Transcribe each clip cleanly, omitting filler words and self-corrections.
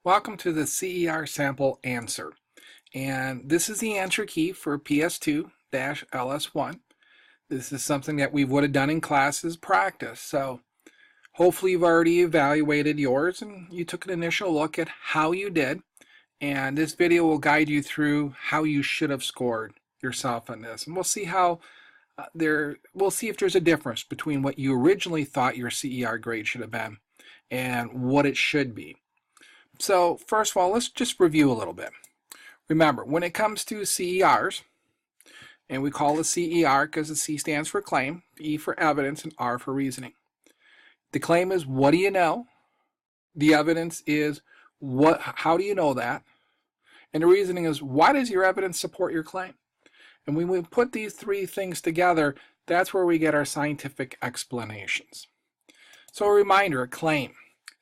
Welcome to the CER sample answer. And this is the answer key for PS2-LS1. This is something that we would have done in class as practice. So hopefully you've already evaluated yours and you took an initial look at how you did. And this video will guide you through how you should have scored yourself on this. And we'll see how we'll see if there's a difference between what you originally thought your CER grade should have been and what it should be. So first of all, let's just review a little bit. Remember, when it comes to CERs, and we call the CER because the C stands for claim, E for evidence, and R for reasoning. The claim is what do you know? The evidence is how do you know that? And the reasoning is why does your evidence support your claim? And when we put these three things together, that's where we get our scientific explanations. So a reminder, a claim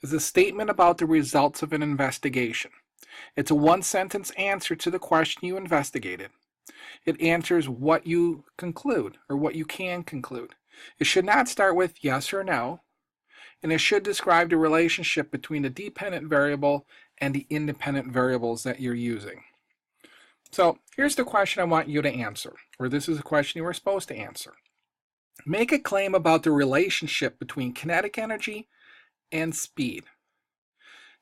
is a statement about the results of an investigation. It's a one-sentence answer to the question you investigated. It answers what you conclude or what you can conclude. It should not start with yes or no, and it should describe the relationship between the dependent variable and the independent variables that you're using. So here's the question I want you to answer, or this is a question you were supposed to answer. Make a claim about the relationship between kinetic energy and speed.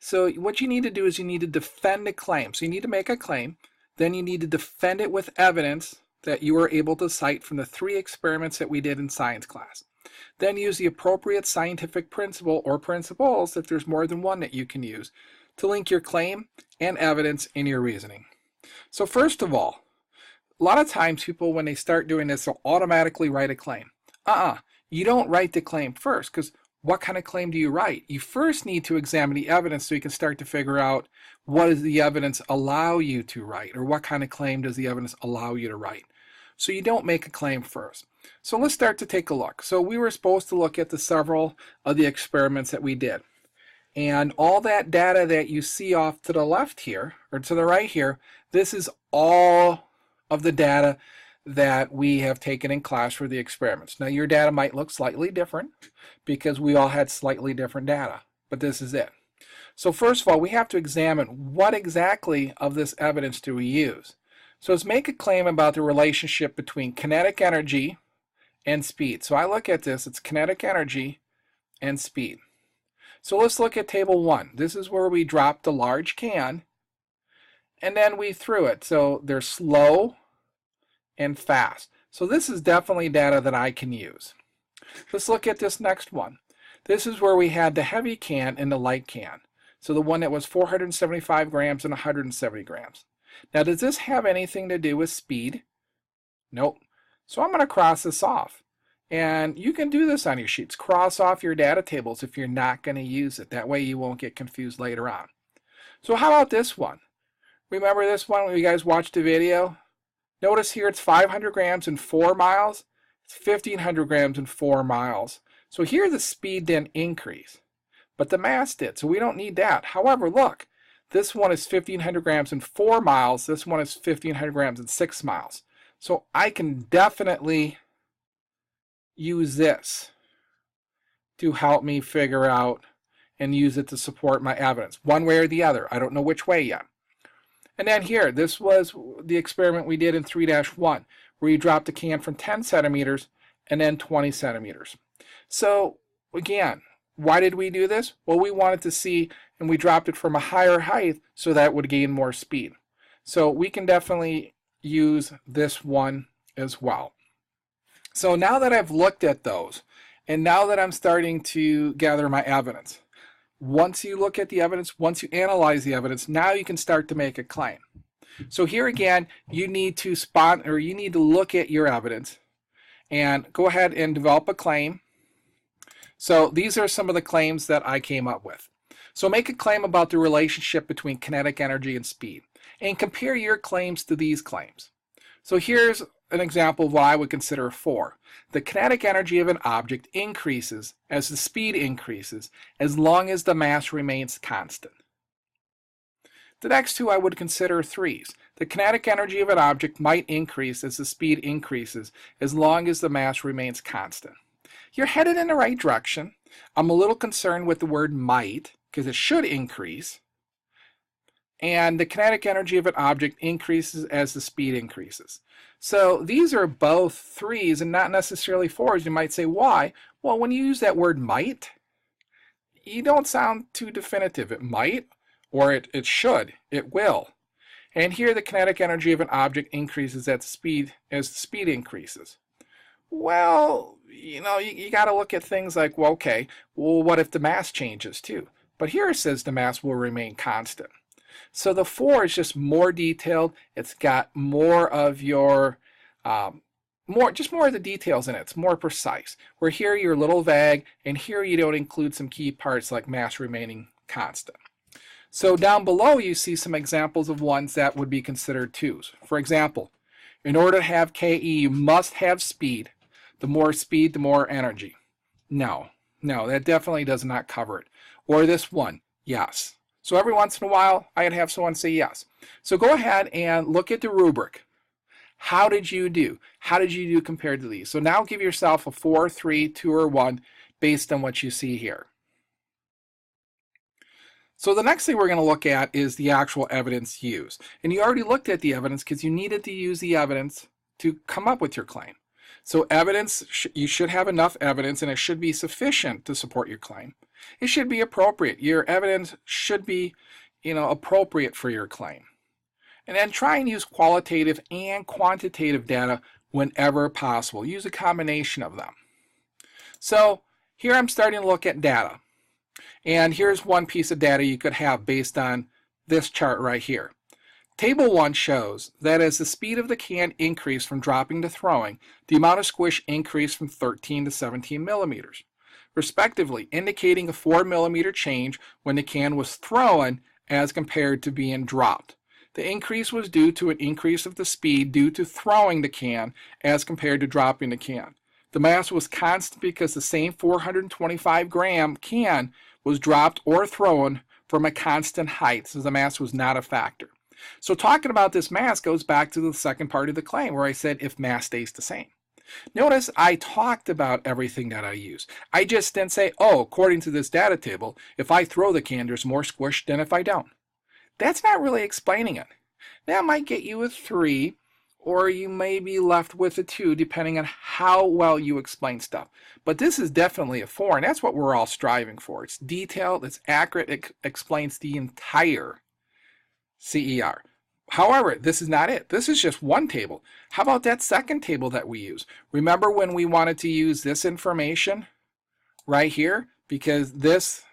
So what you need to do is you need to defend a claim. So you need to make a claim, then you need to defend it with evidence that you were able to cite from the 3 experiments that we did in science class. Then use the appropriate scientific principle or principles, if there's more than one that you can use, to link your claim and evidence in your reasoning. So first of all, a lot of times people, when they start doing this, they'll automatically write a claim. You don't write the claim first, because what kind of claim do you write? You first need to examine the evidence so you can start to figure out what does the evidence allow you to write, or what kind of claim does the evidence allow you to write. So you don't make a claim first. So let's start to take a look. So we were supposed to look at the several of the experiments that we did. And all that data that you see off to the left here, or to the right here, this is all of the data that we have taken in class for the experiments. Now your data might look slightly different because we all had slightly different data, but this is it. So first of all, we have to examine what exactly of this evidence do we use. So let's make a claim about the relationship between kinetic energy and speed. So I look at this, it's kinetic energy and speed. So let's look at table 1. This is where we dropped the large can and then we threw it. So they're slow and fast. So this is definitely data that I can use. Let's look at this next one. This is where we had the heavy can and the light can. So the one that was 475 grams and 170 grams. Now does this have anything to do with speed? Nope. So I'm going to cross this off. And you can do this on your sheets. Cross off your data tables if you're not going to use it. That way you won't get confused later on. So how about this one? Remember this one when you guys watched the video? Notice here it's 500 grams in 4 miles. It's 1,500 grams in 4 miles. So here the speed didn't increase, but the mass did. So we don't need that. However, look, this one is 1,500 grams in 4 miles. This one is 1,500 grams in 6 miles. So I can definitely use this to help me figure out and use it to support my evidence, one way or the other. I don't know which way yet. And then here, this was the experiment we did in 3-1, where you dropped a can from 10 centimeters and then 20 centimeters. So again, why did we do this? Well, we wanted to see, and we dropped it from a higher height so that it would gain more speed. So we can definitely use this one as well. So now that I've looked at those, and now that I'm starting to gather my evidence, once you look at the evidence, once you analyze the evidence, now you can start to make a claim. So here again, you need to look at your evidence and go ahead and develop a claim. So these are some of the claims that I came up with. So make a claim about the relationship between kinetic energy and speed, and compare your claims to these claims. So here's an example of what I would consider a 4. The kinetic energy of an object increases as the speed increases, as long as the mass remains constant. The next 2 I would consider 3s. The kinetic energy of an object might increase as the speed increases, as long as the mass remains constant. You're headed in the right direction. I'm a little concerned with the word might, because it should increase. and the kinetic energy of an object increases as the speed increases. So these are both 3's and not necessarily 4's. You might say, why? Well, when you use that word might, you don't sound too definitive. It might, or it should, it will. And here the kinetic energy of an object increases as the speed increases. Well, you got to look at things like, well, okay, well, what if the mass changes too? But here it says the mass will remain constant. So the 4 is just more detailed. It's got more of your, more of the details in it. It's more precise. Where here you're a little vague, and here you don't include some key parts like mass remaining constant. So down below you see some examples of ones that would be considered 2's. For example, in order to have KE, you must have speed. The more speed, the more energy. No, that definitely does not cover it. Or this one, yes. So every once in a while, I'd have someone say yes. So go ahead and look at the rubric. How did you do? How did you do compared to these? So now give yourself a 4, 3, 2, or 1 based on what you see here. So the next thing we're going to look at is the actual evidence used. And you already looked at the evidence because you needed to use the evidence to come up with your claim. So evidence, you should have enough evidence, and it should be sufficient to support your claim. It should be appropriate. Your evidence should be, appropriate for your claim. And then try and use qualitative and quantitative data whenever possible. Use a combination of them. So here I'm starting to look at data. And here's one piece of data you could have based on this chart right here. Table 1 shows that as the speed of the can increased from dropping to throwing, the amount of squish increased from 13 to 17 millimeters, respectively, indicating a 4 millimeter change when the can was thrown as compared to being dropped. The increase was due to an increase of the speed due to throwing the can as compared to dropping the can. The mass was constant because the same 425-gram can was dropped or thrown from a constant height, so the mass was not a factor. So talking about this mass goes back to the second part of the claim where I said if mass stays the same. Notice I talked about everything that I use. I just didn't say, oh, according to this data table, if I throw the can, there's more squish than if I don't. That's not really explaining it. That might get you a 3, or you may be left with a 2, depending on how well you explain stuff. But this is definitely a 4, and that's what we're all striving for. It's detailed, it's accurate, it explains the entire CER. However, this is not it. This is just one table. How about that second table that we use? Remember when we wanted to use this information right here because this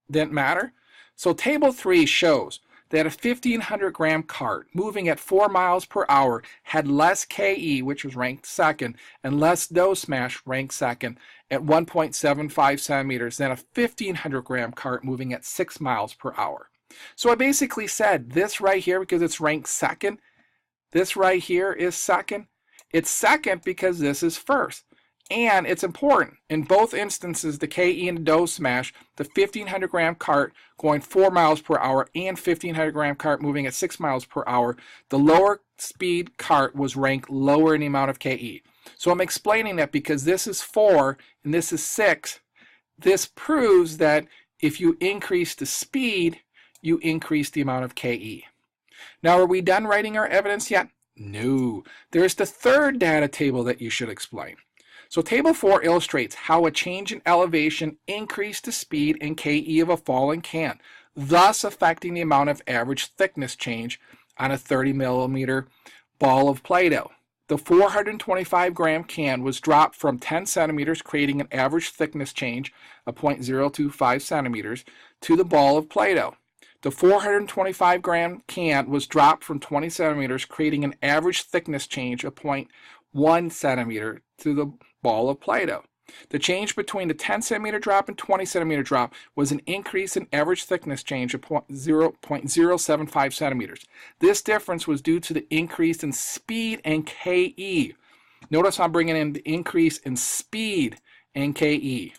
didn't matter? So table 3 shows that a 1,500-gram cart moving at 4 miles per hour had less KE, which was ranked second, and less dose smash, ranked second, at 1.75 centimeters than a 1,500-gram cart moving at 6 miles per hour. So I basically said this right here, because it's ranked second, this right here is second. It's second because this is first. And it's important. In both instances, the KE and the dose smash, the 1,500-gram cart going 4 miles per hour and 1,500-gram cart moving at 6 miles per hour, the lower speed cart was ranked lower in the amount of KE. So I'm explaining that because this is 4 and this is 6, this proves that if you increase the speed, you increase the amount of KE. Now, are we done writing our evidence yet? No. There's the third data table that you should explain. So table 4 illustrates how a change in elevation increased the speed and KE of a falling can, thus affecting the amount of average thickness change on a 30 millimeter ball of Play-Doh. The 425-gram can was dropped from 10 centimeters, creating an average thickness change of 0.025 centimeters to the ball of Play-Doh. The 425-gram can was dropped from 20 centimeters, creating an average thickness change of 0.1 centimeter to the ball of Play-Doh. The change between the 10 centimeter drop and 20 centimeter drop was an increase in average thickness change of 0.075 centimeters. This difference was due to the increase in speed and KE. Notice I'm bringing in the increase in speed and KE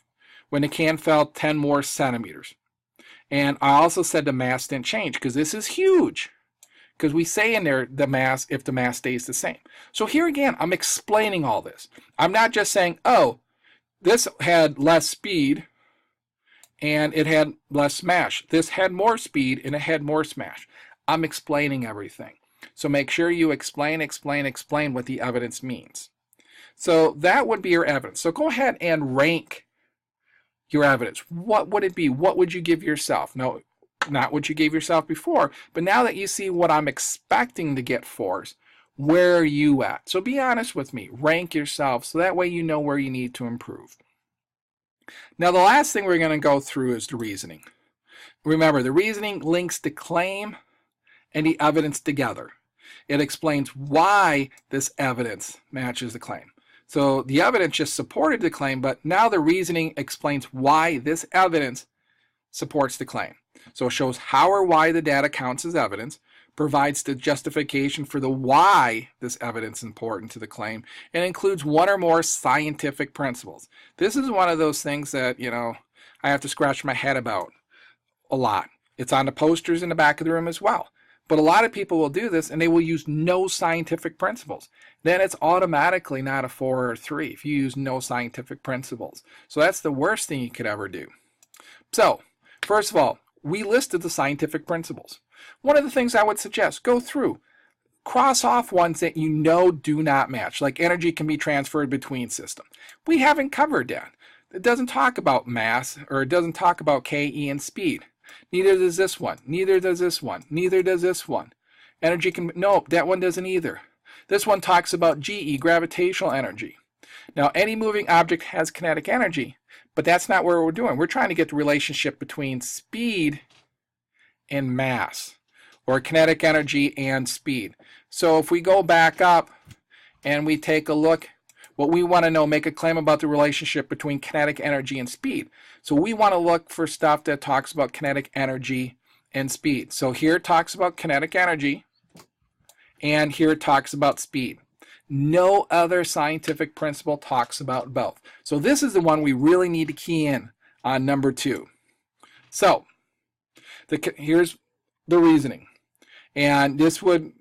when the can fell 10 more centimeters. And I also said the mass didn't change because this is huge. Because we say in there the mass if the mass stays the same. So here again, I'm explaining all this. I'm not just saying, oh, this had less speed and it had less smash. This had more speed and it had more smash. I'm explaining everything. So make sure you explain what the evidence means. So that would be your evidence. So go ahead and rank your evidence. What would it be? What would you give yourself? No, not what you gave yourself before, but now that you see what I'm expecting to get fours, where are you at? So be honest with me. Rank yourself so that way you know where you need to improve. Now the last thing we're going to go through is the reasoning. Remember, the reasoning links the claim and the evidence together. It explains why this evidence matches the claim. So the evidence just supported the claim, but now the reasoning explains why this evidence supports the claim. So it shows how or why the data counts as evidence, provides the justification for the why this evidence is important to the claim, and includes one or more scientific principles. This is one of those things that, I have to scratch my head about a lot. It's on the posters in the back of the room as well. But a lot of people will do this and they will use no scientific principles. Then it's automatically not a 4 or 3 if you use no scientific principles. So that's the worst thing you could ever do. So, first of all, we listed the scientific principles. One of the things I would suggest, go through, cross off ones that you know do not match, like energy can be transferred between systems. We haven't covered that. It doesn't talk about mass, or it doesn't talk about KE and speed. Neither does this one. Neither does this one. Neither does this one. Energy can, nope, that one doesn't either. This one talks about GE, gravitational energy. Now, any moving object has kinetic energy, but that's not what we're doing. We're trying to get the relationship between speed and mass, or kinetic energy and speed. So if we go back up and we take a look, what we want to know, make a claim about the relationship between kinetic energy and speed. So we want to look for stuff that talks about kinetic energy and speed. So here it talks about kinetic energy, and here it talks about speed. No other scientific principle talks about both. So this is the one we really need to key in on number 2. So here's the reasoning, and this would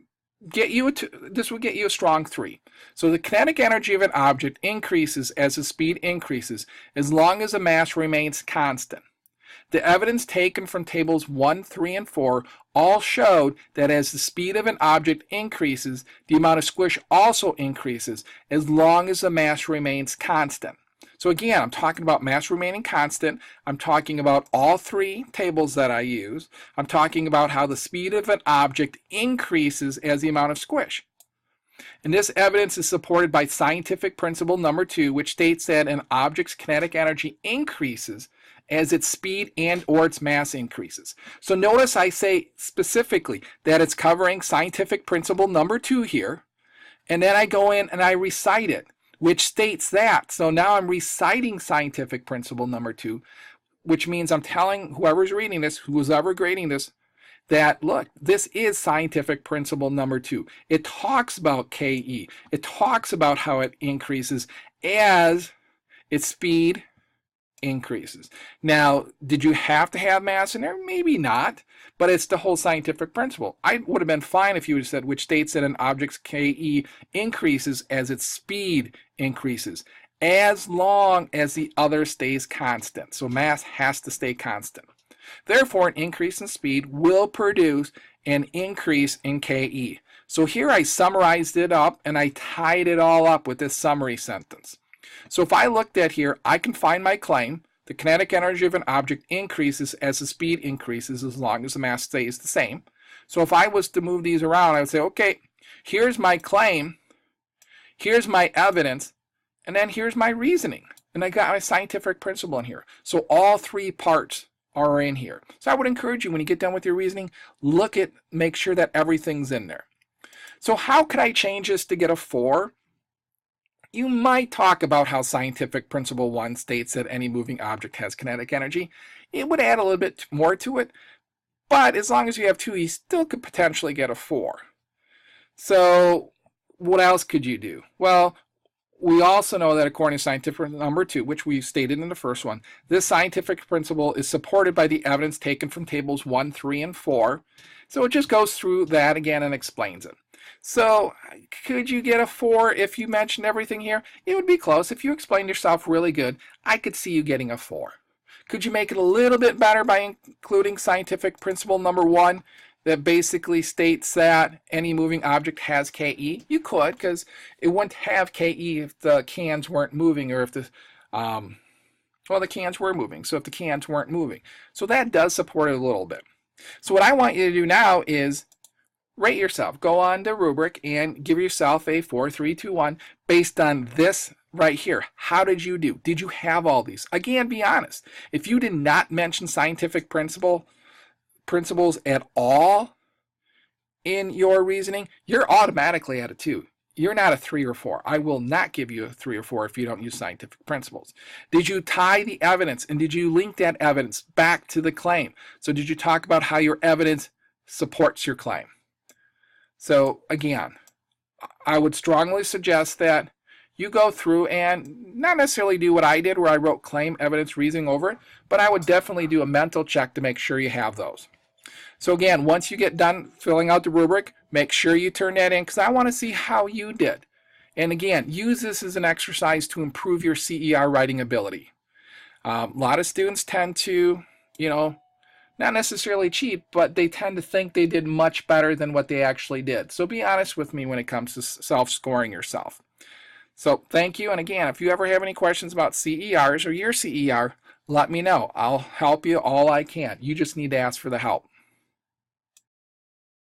get you a strong 3. So the kinetic energy of an object increases as the speed increases, as long as the mass remains constant. The evidence taken from tables 1, 3, and 4 all showed that as the speed of an object increases, the amount of squish also increases, as long as the mass remains constant. So again, I'm talking about mass remaining constant. I'm talking about all 3 tables that I use. I'm talking about how the speed of an object increases as the amount of squish. And this evidence is supported by scientific principle number 2, which states that an object's kinetic energy increases as its speed and or its mass increases. So notice I say specifically that it's covering scientific principle number 2 here, and then I go in and I recite it, which states that. So now I'm reciting scientific principle number 2, which means I'm telling whoever's reading this, who's ever grading this, that look, this is scientific principle number 2. It talks about KE. It talks about how it increases as its speed increases. Now, did you have to have mass in there? Maybe not, but it's the whole scientific principle. I would have been fine if you would have said, which states that an object's KE increases as its speed increases, as long as the other stays constant. So mass has to stay constant. Therefore, an increase in speed will produce an increase in KE. So here I summarized it up and I tied it all up with this summary sentence. So if I looked at here, I can find my claim. The kinetic energy of an object increases as the speed increases, as long as the mass stays the same. So if I was to move these around, I would say, okay, here's my claim, here's my evidence, and then here's my reasoning. And I got my scientific principle in here. So all 3 parts are in here. So I would encourage you, when you get done with your reasoning, make sure that everything's in there. So how could I change this to get a 4? You might talk about how scientific principle 1 states that any moving object has kinetic energy. It would add a little bit more to it, but as long as you have 2, you still could potentially get a 4. So what else could you do? Well, we also know that according to scientific number 2, which we stated in the first one, this scientific principle is supported by the evidence taken from tables 1, 3, and 4. So it just goes through that again and explains it. So could you get a 4 if you mentioned everything here? It would be close. If you explained yourself really good, I could see you getting a 4. Could you make it a little bit better by including scientific principle number 1? that basically states that any moving object has KE? You could, because it wouldn't have KE if the cans weren't moving, or if the well, the cans were moving, so if the cans weren't moving. So that does support it a little bit. So what I want you to do now is rate yourself. Go on the rubric and give yourself a 4, 3, 2, 1 based on this right here. How did you do? Did you have all these? Again, be honest. If you did not mention scientific principles at all in your reasoning, you're automatically at a 2. You're not a 3 or 4. I will not give you a 3 or 4 if you don't use scientific principles. Did you tie the evidence, and did you link that evidence back to the claim? So did you talk about how your evidence supports your claim? So again, I would strongly suggest that you go through and not necessarily do what I did, where I wrote claim, evidence, reasoning over it, but I would definitely do a mental check to make sure you have those. So again, once you get done filling out the rubric, make sure you turn that in, because I want to see how you did. And again, use this as an exercise to improve your CER writing ability. A lot of students tend to, not necessarily cheat, but they tend to think they did much better than what they actually did. So be honest with me when it comes to self-scoring yourself. So thank you. And again, if you ever have any questions about CERs or your CER, let me know. I'll help you all I can. You just need to ask for the help.